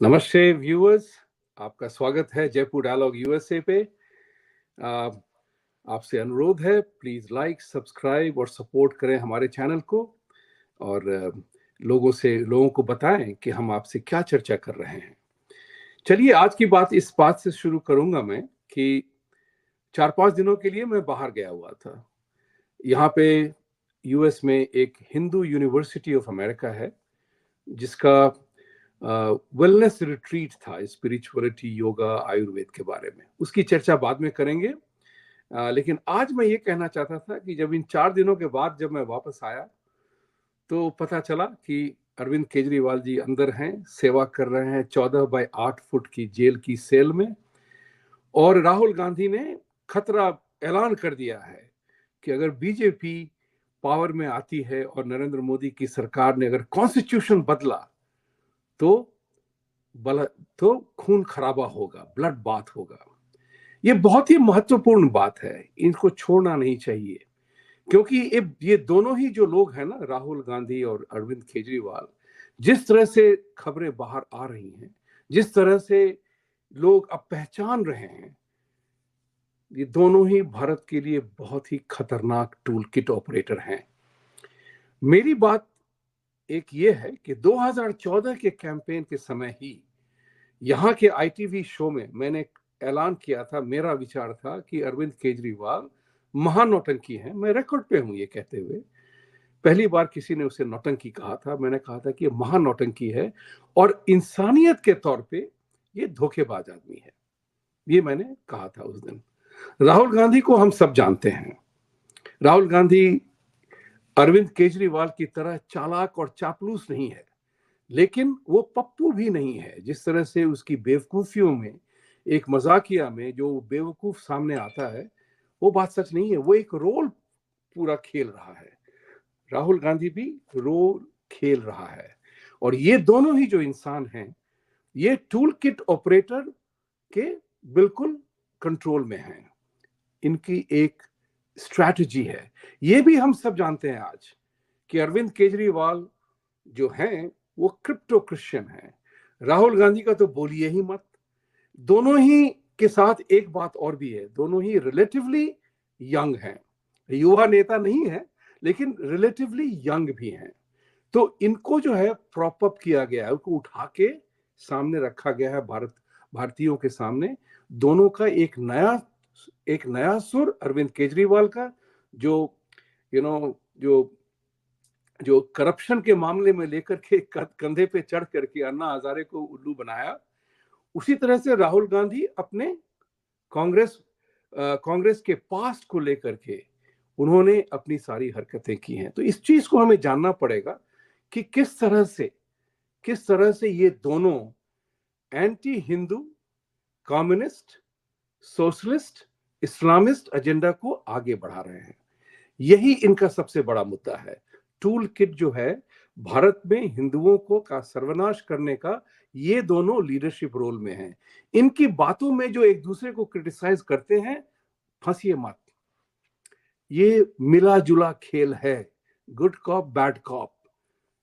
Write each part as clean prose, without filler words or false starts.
नमस्ते व्यूअर्स, आपका स्वागत है जयपुर डायलॉग यूएसए पे। आ, आपसे अनुरोध है, प्लीज लाइक, सब्सक्राइब और सपोर्ट करें हमारे चैनल को। और लोगों को बताएं कि हम आपसे क्या चर्चा कर रहे हैं। चलिए, आज की बात इस बात से शुरू करूंगा मैं कि 4-5 दिनों के लिए मैं बाहर गया हुआ था। यहाँ पे यूएस में एक हिंदू यूनिवर्सिटी ऑफ अमेरिका है, जिसका वेलनेस रिट्रीट था, स्पिरिचुअलिटी, योगा, आयुर्वेद के बारे में। उसकी चर्चा बाद में करेंगे। लेकिन आज मैं ये कहना चाहता था कि जब इन 4 दिनों के बाद जब मैं वापस आया तो पता चला कि अरविंद केजरीवाल जी अंदर हैं, सेवा कर रहे हैं 14 बाय 8 फुट की जेल की सेल में। और राहुल गांधी ने खतरा ऐलान कर दिया है कि अगर बीजेपी पावर में आती है और नरेंद्र मोदी की सरकार ने अगर कॉन्स्टिट्यूशन बदला तो तो खून खराबा होगा, ब्लड बाथ होगा। ये बहुत ही महत्वपूर्ण बात है, इनको छोड़ना नहीं चाहिए। क्योंकि ये दोनों ही जो लोग हैं ना, राहुल गांधी और अरविंद केजरीवाल, जिस तरह से खबरें बाहर आ रही हैं, जिस तरह से लोग अब पहचान रहे हैं, ये दोनों ही भारत के लिए बहुत ही खतरनाक टूल किट ऑपरेटर हैं। मेरी बात एक ये है कि 2014 के कैंपेन के समय ही यहाँ के आईटीवी शो में मैंने ऐलान किया था, मेरा विचार था कि अरविंद केजरीवाल महानौटंकी है। मैं रिकॉर्ड पे हूं ये कहते हुए। पहली बार किसी ने उसे नौटंकी कहा था, मैंने कहा था कि ये महानौटंकी है और इंसानियत के तौर पे ये धोखेबाज आदमी है। ये मैंने कहा था उस दिन। राहुल गांधी को हम सब जानते हैं। राहुल गांधी अरविंद केजरीवाल की तरह चालाक और चापलूस नहीं है, लेकिन वो पप्पू भी नहीं है। जिस तरह से उसकी बेवकूफियों में, एक मजाकिया में जो बेवकूफ सामने आता है, वो बात सच नहीं है। वो एक रोल पूरा खेल रहा है। राहुल गांधी भी रोल खेल रहा है। और ये दोनों ही जो इंसान हैं, ये टूल किट ऑपरेटर के बिल्कुल कंट्रोल में हैं। इनकी एक स्ट्रैटेजी है। ये भी हम सब जानते हैं आज कि अरविंद केजरीवाल जो हैं वो क्रिप्टो क्रिश्चियन हैं। राहुल गांधी का तो बोलिए ही मत। दोनों ही के साथ एक बात और भी है, दोनों ही रिलेटिवली यंग हैं। युवा नेता नहीं है, लेकिन रिलेटिवली यंग भी हैं। तो इनको जो है प्रॉप अप किया गया है, उनको उठा के सामने रखा गया है, भारतीयों के सामने। दोनों का एक नया सुर अरविंद केजरीवाल का, जो यू नो जो जो करप्शन के मामले में लेकर के कंधे पे चढ़ करके अन्ना हजारे को उल्लू बनाया, उसी तरह से राहुल गांधी अपने कांग्रेस कांग्रेस के पास्ट को लेकर के उन्होंने अपनी सारी हरकतें की हैं। तो इस चीज को हमें जानना पड़ेगा कि किस तरह से ये दोनों anti Hindu, communist, socialist, Islamist agenda को आगे बढ़ा रहे हैं। यही इनका सबसे बड़ा मुद्दा है। टूल किट जो है, भारत में हिंदुओं को का सर्वनाश करने का, ये दोनों लीडरशिप रोल में हैं। इनकी बातों में जो एक दूसरे को क्रिटिसाइज करते हैं, फंसिए मत। ये मिला जुला खेल है, good cop bad cop.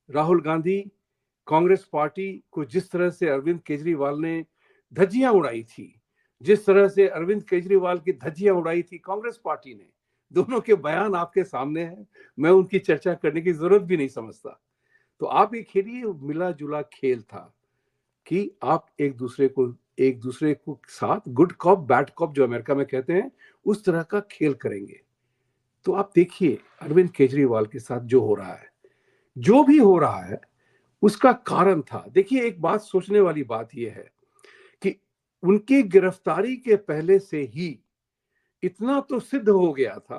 Rahul Gandhi Congress party को जिस तरह से अरविंद केजरीवाल ने धज्जियां उड़ाई थी, जिस तरह से अरविंद केजरीवाल की धज्जियां उड़ाई थी कांग्रेस पार्टी ने, दोनों के बयान आपके सामने हैं। मैं उनकी चर्चा करने की जरूरत भी नहीं समझता। तो आप ये खेलिए, मिला जुला खेल था कि आप एक दूसरे को साथ गुड कॉप बैड कॉप जो अमेरिका में कहते हैं, उस तरह का खेल करेंगे। तो आप देखिए अरविंद केजरीवाल के साथ जो हो रहा है, जो भी हो रहा है, उसका कारण था। देखिए, एक बात सोचने वाली बात यह है कि उनकी गिरफ्तारी के पहले से ही इतना तो सिद्ध हो गया था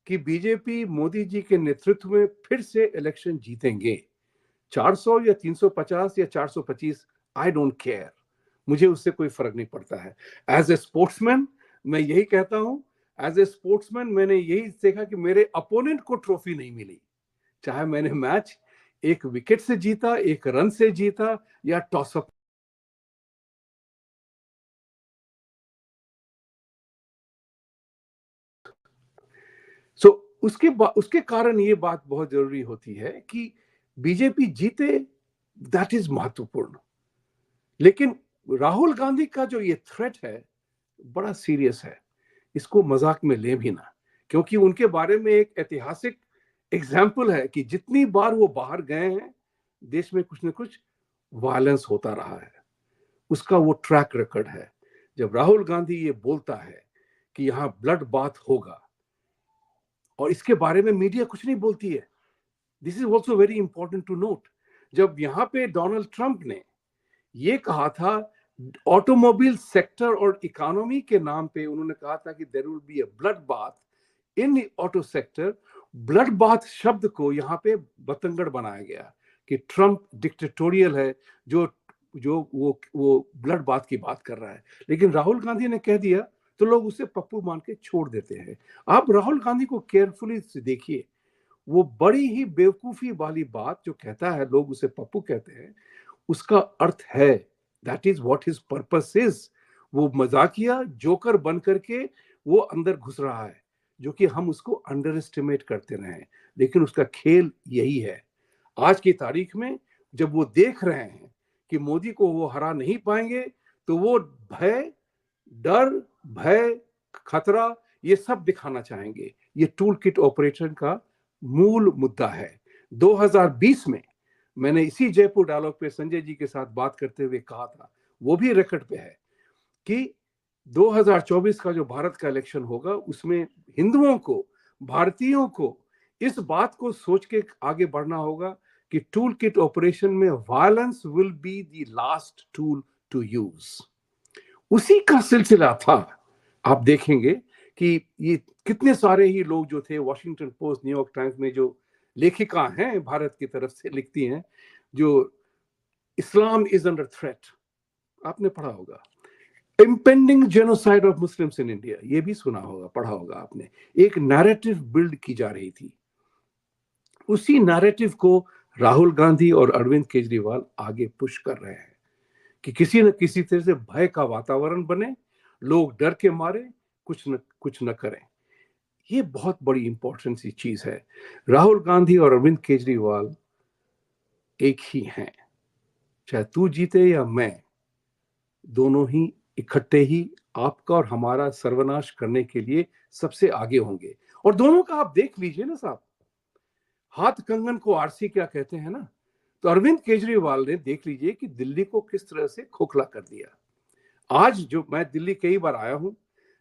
कि बीजेपी मोदी जी के नेतृत्व में फिर से इलेक्शन जीतेंगे। 400 या 350 या 425, आई डोंट केयर, मुझे उससे कोई फर्क नहीं पड़ता है। एज ए स्पोर्ट्समैन मैं यही कहता हूं, एज ए स्पोर्ट्समैन मैंने यही देखा कि मेरे अपोनेंट को ट्रॉफी नहीं मिली, चाहे मैंने मैच एक विकेट से जीता, एक रन से जीता, या टॉस अप। सो उसके कारण ये बात बहुत जरूरी होती है कि बीजेपी जीते, दैट इज महत्वपूर्ण। लेकिन राहुल गांधी का जो ये थ्रेट है बड़ा सीरियस है, इसको मजाक में ले भी ना, क्योंकि उनके बारे में एक ऐतिहासिक एग्जाम्पल है कि जितनी बार वो बाहर गए हैं देश में कुछ न कुछ वायलेंस होता रहा है, उसका वो ट्रैक रिकॉर्ड है। जब राहुल गांधी ये बोलता है कि यहाँ ब्लड बाथ होगा और इसके बारे में मीडिया कुछ नहीं बोलती है, this is also very important to note. जब यहाँ पे डोनाल्ड ट्रंप ने ये कहा था ऑटोमोबाइल सेक्टर और इकोनॉमी के नाम पे, उन्होंने कहा था कि there will be a blood bath in auto sector, blood bath शब्द को यहाँ पे बतंगड़ बनाया गया कि ट्रंप डिक्टेटोरियल है जो जो वो ब्लड बाथ की बात कर रहा है। लेकिन राहुल गांधी ने कह दिया तो लोग उसे पप्पू मान के छोड़ देते हैं। आप राहुल गांधी को केयरफुली देखिए, वो बड़ी ही बेवकूफी वाली बात जो कहता है, लोग उसे पप्पू कहते हैं, उसका अर्थ है that is what his purpose is. वो मजाकिया जोकर बन करके वो अंदर घुस रहा है, जो कि हम उसको अंडर एस्टिमेट करते रहे, लेकिन उसका खेल यही है। आज की तारीख में जब वो देख रहे हैं कि मोदी को वो हरा नहीं पाएंगे, तो वो भय, डर, भय, खतरा ये सब दिखाना चाहेंगे। ये टूल किट ऑपरेशन का मूल मुद्दा है। 2020 में मैंने इसी जयपुर डायलॉग पे संजय जी के साथ बात करते हुए कहा था, वो भी रिकॉर्ड पे है, कि 2024 का जो भारत का इलेक्शन होगा उसमें हिंदुओं को, भारतीयों को इस बात को सोच के आगे बढ़ना होगा कि टूल किट ऑपरेशन में violence will be the last tool to use. उसी का सिलसिला था। आप देखेंगे कि ये कितने सारे ही लोग जो थे, वॉशिंगटन पोस्ट, न्यूयॉर्क टाइम्स में जो लेखिका हैं भारत की तरफ से लिखती हैं, जो इस्लाम इज अंडर थ्रेट, आपने पढ़ा होगा, impending genocide of Muslims in India, ये भी सुना होगा, पढ़ा होगा आपने। एक नैरेटिव बिल्ड की जा रही थी, उसी नैरेटिव को राहुल गांधी और अरविंद केजरीवाल आगे पुश कर रहे हैं कि किसी न किसी तरह से भय का वातावरण बने, लोग डर के मारे कुछ न करें। ये बहुत बड़ी इंपॉर्टेंट सी चीज है। राहुल गांधी और अरविंद केजरीवाल एक ही हैं, चाहे तू जीते या मैं, दोनों ही इकट्ठे ही आपका और हमारा सर्वनाश करने के लिए सबसे आगे होंगे। और दोनों का आप देख लीजिए ना साहब, हाथ कंगन को आरसी क्या कहते हैं ना, तो अरविंद केजरीवाल ने देख लीजिए कि दिल्ली को किस तरह से खोखला कर दिया। आज जो मैं दिल्ली कई बार आया हूं,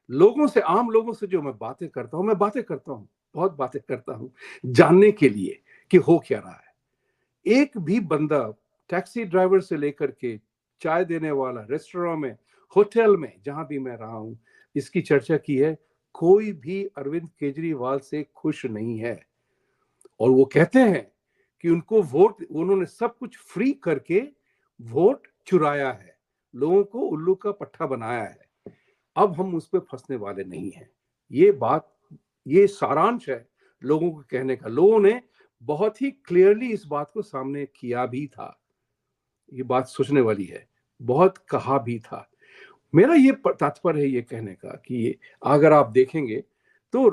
लोगों से, आम लोगों से जो मैं बातें करता हूं, मैं बातें करता हूं, बहुत बातें करता हूं, जानने के लिए कि हो क्या रहा है। एक भी बंदा, टैक्सी ड्राइवर से लेकर के चाय देने वाला, रेस्टोरेंट में, होटल में, जहां भी मैं रहा हूं, इसकी चर्चा की है, कोई भी अरविंद केजरीवाल से खुश नहीं है। और वो कहते हैं कि उनको वोट, उन्होंने सब कुछ फ्री करके वोट चुराया है, लोगों को उल्लू का पट्टा बनाया है। अब हम उस पर फंसने वाले नहीं हैं। ये बात, ये सारांश है लोगों को कहने का। लोगों ने बहुत ही क्लियरली इस बात को सामने किया भी था। ये बात सोचने वाली है, बहुत कहा भी था। मेरा ये तात्पर्य है ये कहने का कि अगर आप देखेंगे तो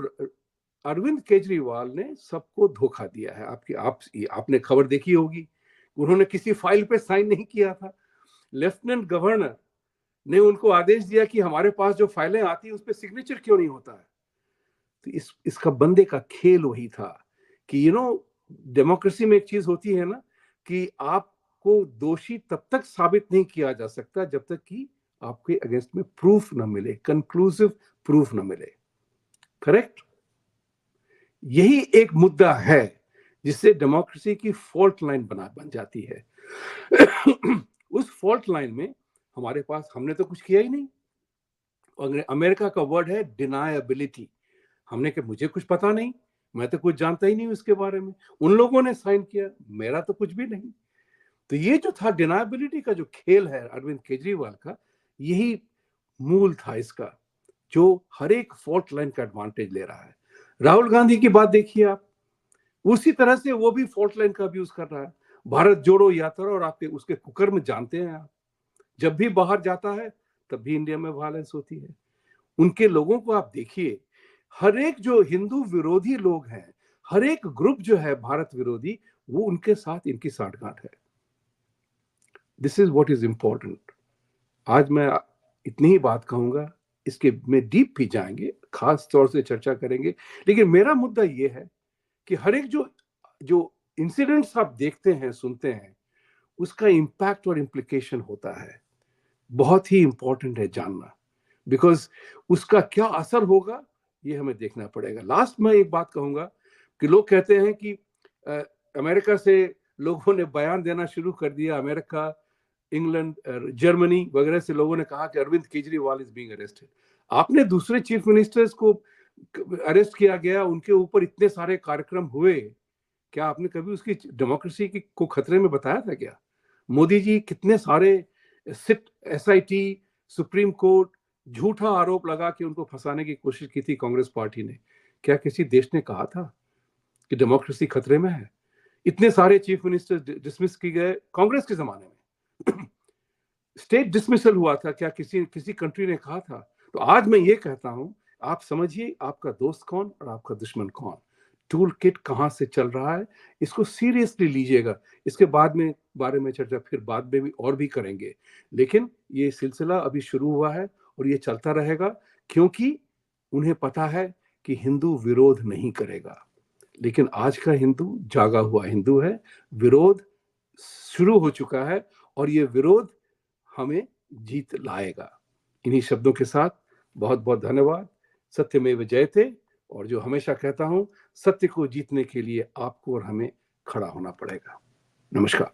अरविंद केजरीवाल ने सबको धोखा दिया है। आपने खबर देखी होगी, उन्होंने किसी फाइल पे साइन नहीं किया था। लेफ्टिनेंट गवर्नर ने उनको आदेश दिया कि हमारे पास जो फाइलें आती है उस पर सिग्नेचर क्यों नहीं होता है। तो इसका बंदे का खेल वही था कि डेमोक्रेसी में एक चीज होती है ना, कि आपको दोषी तब तक साबित नहीं किया जा सकता जब तक कि आपके अगेंस्ट में प्रूफ ना मिले, कंक्लूसिव प्रूफ ना मिले। करेक्ट? यही एक मुद्दा है जिससे डेमोक्रेसी की फॉल्ट लाइन बन जाती है। उस फॉल्ट लाइन में हमारे पास, हमने तो कुछ किया ही नहीं। अमेरिका का वर्ड है डिनायबिलिटी। हमने कहा मुझे कुछ पता नहीं, मैं तो कुछ जानता ही नहीं उसके बारे में, उन लोगों ने साइन किया, मेरा तो कुछ भी नहीं। तो ये जो था डिनायबिलिटी का जो खेल है अरविंद केजरीवाल का, यही मूल था इसका, जो हर एक फॉल्ट लाइन का एडवांटेज ले रहा है। राहुल गांधी की बात देखिए आप, उसी तरह से वो भी फॉल्ट लाइन का यूज कर रहा है। भारत जोड़ो यात्रा और आपके उसके कुकर्म जानते हैं आप, जब भी बाहर जाता है तब भी इंडिया में वायलेंस होती है। उनके लोगों को आप देखिए, हर एक जो हिंदू विरोधी लोग हैं, हर एक ग्रुप जो है भारत विरोधी, वो उनके साथ इनकी साठगांठ है। This is what is important. आज मैं इतनी ही बात कहूंगा, इसके में डीप भी जाएंगे, खास तौर से चर्चा करेंगे। लेकिन मेरा मुद्दा ये है कि हर एक जो जो इंसिडेंट्स आप देखते हैं, सुनते हैं, उसका इम्पैक्ट और इम्प्लीकेशन होता है, बहुत ही इंपॉर्टेंट है जानना, बिकॉज उसका क्या असर होगा ये हमें देखना पड़ेगा। लास्ट में एक बात कहूंगा कि लोग कहते हैं कि अमेरिका से लोगों ने बयान देना शुरू कर दिया, अमेरिका, इंग्लैंड, जर्मनी वगैरह से लोगों ने कहा कि Arvind Kejriwal is being arrested. आपने दूसरे चीफ मिनिस्टर्स को अरेस्ट किया गया, उनके ऊपर इतने सारे कार्यक्रम हुए, क्या आपने कभी उसकी डेमोक्रेसी को खतरे में बताया था क्या? मोदी जी कितने सारे सिट, एसआईटी, सुप्रीम कोर्ट, झूठा आरोप लगा के उनको फंसाने की कोशिश की थी कांग्रेस पार्टी ने। क्या किसी देश ने कहा था कि डेमोक्रेसी खतरे में है? इतने सारे चीफ मिनिस्टर डिसमिस किए गए कांग्रेस के जमाने में। स्टेट डिसमिसल हुआ था, क्या किसी किसी कंट्री ने कहा था? तो आज मैं ये कहता हूं, आप समझिए आपका दोस्त कौन और आपका दुश्मन कौन, टूल किट कहां से चल रहा है, इसको सीरियसली लीजिएगा। इसके बाद में बारे में चर्चा फिर बाद में भी और भी करेंगे, लेकिन ये सिलसिला अभी शुरू हुआ है और ये चलता रहेगा, क्योंकि उन्हें पता है कि हिंदू विरोध नहीं करेगा। लेकिन आज का हिंदू जागा हुआ हिंदू है, विरोध शुरू हो चुका है और ये विरोध हमें जीत लाएगा। इन्हीं शब्दों के साथ बहुत बहुत धन्यवाद। सत्यमेव जयते। और जो हमेशा कहता हूं, सत्य को जीतने के लिए आपको और हमें खड़ा होना पड़ेगा। नमस्कार।